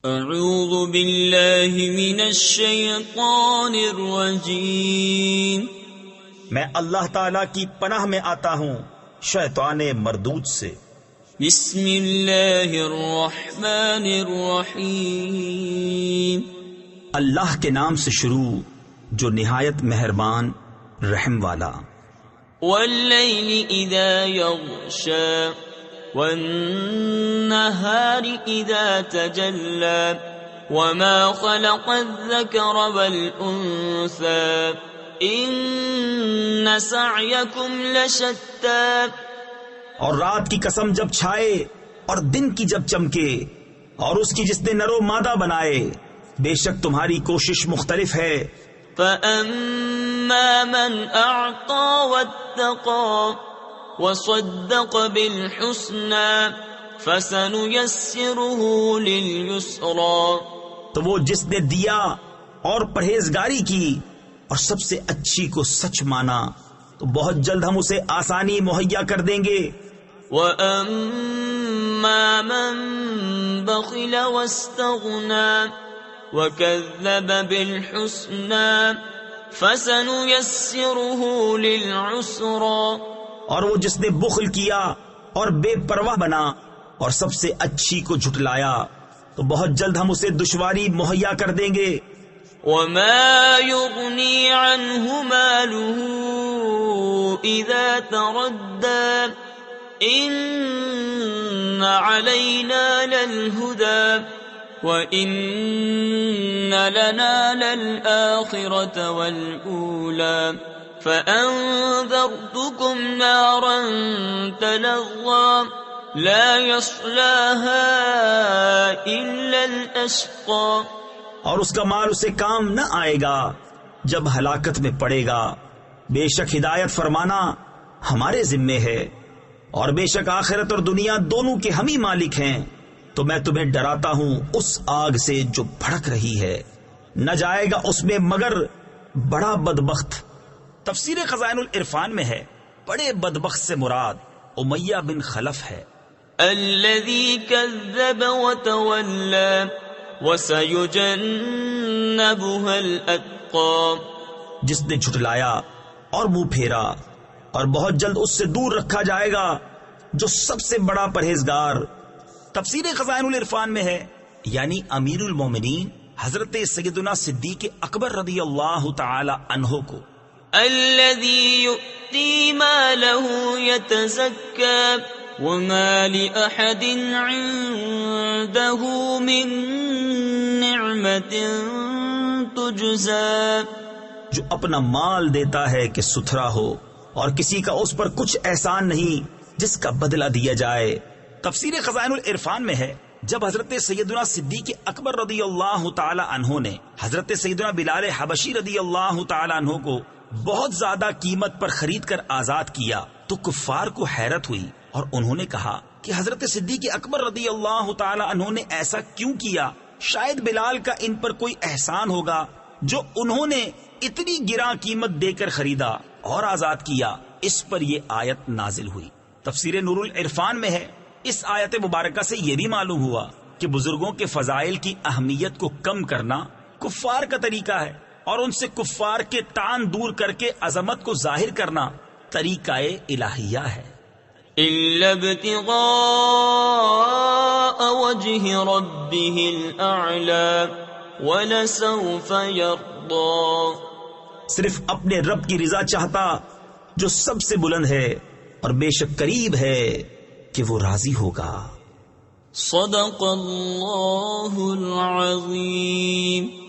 اعوذ باللہ من الشیطان الرجیم، میں اللہ تعالی کی پناہ میں آتا ہوں شیطان مردود سے۔ بسم اللہ الرحمن الرحیم، اللہ کے نام سے شروع جو نہایت مہربان رحم والا۔ واللیل اذا یغشا والنہار اذا تجلی وما خلق الذکر والانثى ان سعیکم لشتی۔ اور رات کی قسم جب چھائے اور دن کی جب چمکے، اور اس کی جس نے نر و مادہ بنائے، بے شک تمہاری کوشش مختلف ہے۔ فَأَمَّا مَنْ أَعْطَى وَاتَّقَى وَصَدَّقَ بِالْحُسْنَى فَسَنُيَسِّرُهُ لِلْيُسْرَى۔ تو وہ جس نے دیا اور پرہیزگاری کی اور سب سے اچھی کو سچ مانا، تو بہت جلد ہم اسے آسانی مہیا کر دیں گے۔ وَأَمَّا مَن بَخِلَ وَاسْتَغْنَى وَكَذَّبَ بِالْحُسْنَى فَسَنُيَسِّرُهُ لِلْعُسْرَى۔ اور وہ جس نے بخل کیا اور بے پرواہ بنا اور سب سے اچھی کو جھٹلایا، تو بہت جلد ہم اسے دشواری مہیا کر دیں گے۔ وَمَا يُغْنِي عَنْهُ مَالُهُ إِذَا تَرَدَّى إِنَّ عَلَيْنَا لَلْهُدَى وَإِنَّ لَنَا لَلْآخِرَةَ وَالْأُولَى فَأَنذَرْتُكُمْ نَارًا تَلَظَّى لَا يَصْلَاهَا إِلَّا الْأَشْقَى۔ اور اس کا مال اسے کام نہ آئے گا جب ہلاکت میں پڑے گا۔ بے شک ہدایت فرمانا ہمارے ذمے ہے، اور بے شک آخرت اور دنیا دونوں کے ہم ہی مالک ہیں۔ تو میں تمہیں ڈراتا ہوں اس آگ سے جو بھڑک رہی ہے، نہ جائے گا اس میں مگر بڑا بدبخت۔ تفسیر خزائن العرفان میں ہے بڑے بدبخت سے مراد امیہ بن خلف ہے۔ الذی کذب وتولی وَسَيُجَنَّبُهَا الْأَتْقَى۔ جس نے جھٹلایا اور منہ پھیرا، اور بہت جلد اس سے دور رکھا جائے گا جو سب سے بڑا پرہیزگار۔ تفسیر خزائن العرفان میں ہے یعنی امیر المومنین حضرت سیدنا صدیق اکبر رضی اللہ تعالی عنہ کو۔ الذی یؤتی مالہ یتزکی وما لأحد عنده من نعمت تجزى۔ جو اپنا مال دیتا ہے کہ ستھرا ہو، اور کسی کا اس پر کچھ احسان نہیں جس کا بدلہ دیا جائے۔ تفسیر خزائن العرفان میں ہے جب حضرت سیدنا صدیق اکبر رضی اللہ تعالی عنہ نے حضرت سیدنا بلال حبشی رضی اللہ تعالی عنہ کو بہت زیادہ قیمت پر خرید کر آزاد کیا، تو کفار کو حیرت ہوئی، اور انہوں نے کہا کہ حضرت صدیق اکبر رضی اللہ تعالی عنہ نے ایسا کیوں کیا؟ شاید بلال کا ان پر کوئی احسان ہوگا جو انہوں نے اتنی گراں قیمت دے کر خریدا اور آزاد کیا۔ اس پر یہ آیت نازل ہوئی۔ تفسیر نور العرفان میں ہے اس آیت مبارکہ سے یہ بھی معلوم ہوا کہ بزرگوں کے فضائل کی اہمیت کو کم کرنا کفار کا طریقہ ہے، اور ان سے کفار کے تان دور کر کے عظمت کو ظاہر کرنا طریقہ الہیہ ہے۔ إِلَّا ابْتِغَاءَ وَجْهِ رَبِّهِ الْأَعْلَى وَلَسَوْفَ يَرْضَى۔ صرف اپنے رب کی رضا چاہتا جو سب سے بلند ہے، اور بے شک قریب ہے کہ وہ راضی ہوگا۔ صدق اللہ العظیم۔